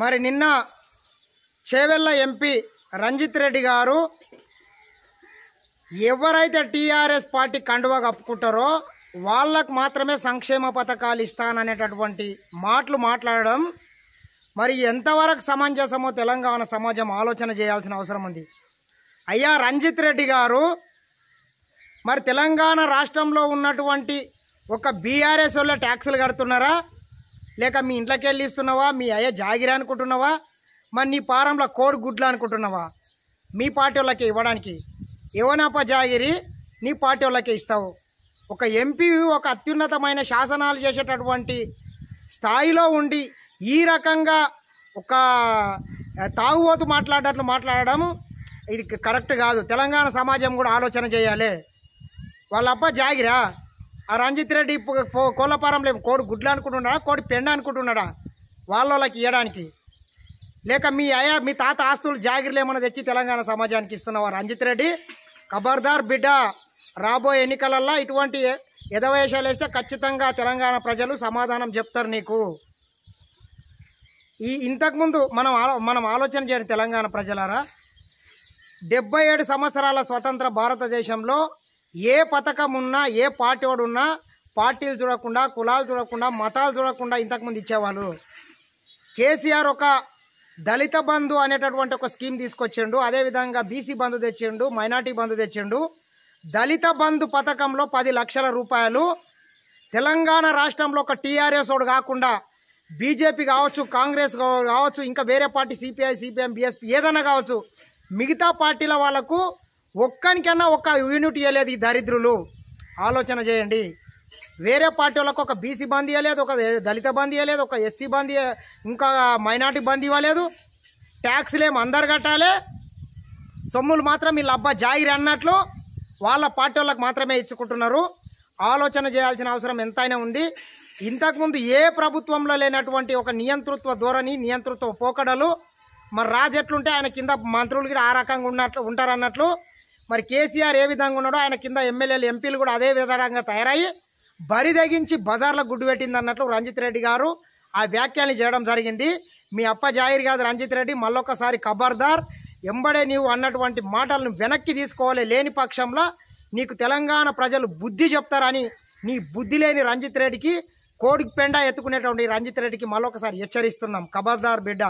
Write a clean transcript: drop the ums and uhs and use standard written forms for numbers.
మరి నిన్న చేవెళ్ళ ఎంపీ రంజిత్ రెడ్డి గారు ఎవరైతే టీఆర్ఎస్ పార్టీ కండువా కప్పుకుంటారో వాళ్ళకు మాత్రమే సంక్షేమ పథకాలు ఇస్తాననేటటువంటి మాటలు మాట్లాడడం మరి ఎంతవరకు సమంజసమో తెలంగాణ సమాజం ఆలోచన చేయాల్సిన అవసరం ఉంది. అయ్యా రంజిత్ రెడ్డి గారు, మరి తెలంగాణ రాష్ట్రంలో ఉన్నటువంటి ఒక బీఆర్ఎస్ వాళ్ళ ట్యాక్సులు కడుతున్నారా, లేక మీ ఇంట్లోకి వెళ్ళి ఇస్తున్నావా, మీ అయ్యా జాగిరి అనుకుంటున్నావా, మరి నీ పారంలో కోడి గుడ్లు అనుకుంటున్నావా? మీ పార్టీ వాళ్ళకి ఇవ్వడానికి ఏవనాప జాగిరి నీ పార్టీ వాళ్ళకే ఇస్తావు. ఒక ఎంపీ ఒక అత్యున్నతమైన శాసనాలు చేసేటటువంటి స్థాయిలో ఉండి ఈ రకంగా ఒక తాగుబోతు మాట్లాడేటట్లు మాట్లాడడం ఇది కరెక్ట్ కాదు. తెలంగాణ సమాజం కూడా ఆలోచన చేయాలి. వాళ్ళప్ప జాగిరా ఆ రంజిత్ రెడ్డి కోళ్ళపారంలో కోడి గుడ్లు అనుకుంటున్నాడా, కోడి పెండ అనుకుంటున్నాడా వాళ్ళకి ఇవ్వడానికి? లేక మీ తాత ఆస్తులు జాగిరిలు ఏమన్నా తెచ్చి తెలంగాణ సమాజానికి ఇస్తున్నావా రంజిత్ రెడ్డి? ఖబర్దార్ బిడ్డ, రాబోయే ఎన్నికలల్లో ఇటువంటి ఎదవేషాలు వేస్తే ఖచ్చితంగా తెలంగాణ ప్రజలు సమాధానం చెప్తారు నీకు. ఇంతకుముందు మనం ఆలోచన చేయండి తెలంగాణ ప్రజలారా. 77 సంవత్సరాల స్వతంత్ర భారతదేశంలో ఏ పథకం ఉన్నా, ఏ పార్టీ వాడు ఉన్నా పార్టీలు చూడకుండా, కులాలు చూడకుండా, మతాలు చూడకుండా ఇంతకుముందు ఇచ్చేవాళ్ళు. కేసీఆర్ ఒక దళిత బంధు అనేటటువంటి ఒక స్కీమ్ తీసుకొచ్చిండు. అదేవిధంగా బీసీ బంధు తెచ్చిండు, మైనార్టీ బంధు తెచ్చిండు. దళిత బంధు పథకంలో 10 లక్షల రూపాయలు తెలంగాణ రాష్ట్రంలో ఒక టీఆర్ఎస్ వాడు కాకుండా బీజేపీ కావచ్చు, కాంగ్రెస్ కావచ్చు, ఇంకా వేరే పార్టీ సిపిఐ, సిపిఎం, బీఎస్పీ ఏదైనా కావచ్చు, మిగతా పార్టీల వాళ్ళకు ఒక్కనికన్నా ఒక యూనిట్ ఇవ్వలేదు ఈ దరిద్రులు. ఆలోచన చేయండి. వేరే పార్టీ వాళ్ళకు ఒక బీసీ బంద్ ఇవ్వలేదు, ఒక దళిత బంద్ ఇవ్వలేదు, ఒక ఎస్సీ బంద్, ఇంకా మైనార్టీ బంద్ ఇవ్వలేదు. ట్యాక్స్లేం అందరు కట్టాలి, సొమ్ములు మాత్రం వీళ్ళ అబ్బా జాగిరి అన్నట్లు వాళ్ళ పార్టీ వాళ్ళకు మాత్రమే ఇచ్చుకుంటున్నారు. ఆలోచన చేయాల్సిన అవసరం ఎంతైనా ఉంది. ఇంతకుముందు ఏ ప్రభుత్వంలో లేనటువంటి ఒక నియంతృత్వ ధోరణి, నియంతృత్వ పోకడలు. మరి రాజు ఎట్లుంటే ఆయన కింద మంత్రులు కూడా ఆ రకంగా ఉంటారన్నట్లు మరి కేసీఆర్ ఏ విధంగా ఉన్నాడో ఆయన కింద ఎమ్మెల్యేలు, ఎంపీలు కూడా అదే విధంగా తయారయ్యి బరి తెగించి బజార్లో గుడ్డు పెట్టింది అన్నట్లు రంజిత్ రెడ్డి గారు ఆ వ్యాఖ్యల్ని చేయడం జరిగింది. మీ అప్ప జాయిర్ కాదు రంజిత్ రెడ్డి, మళ్ళొకసారి ఖబర్దార్. ఎంబడే నీవు అన్నటువంటి మాటలను వెనక్కి తీసుకోవాలి. లేని పక్షంలో నీకు తెలంగాణ ప్రజలు బుద్ధి చెప్తారని నీ బుద్ధి లేని రంజిత్ రెడ్డికి, కోడి పెండ ఎత్తుకునేటువంటి రంజిత్ రెడ్డికి మళ్ళొకసారి హెచ్చరిస్తున్నాం. ఖబర్దార్ బిడ్డ.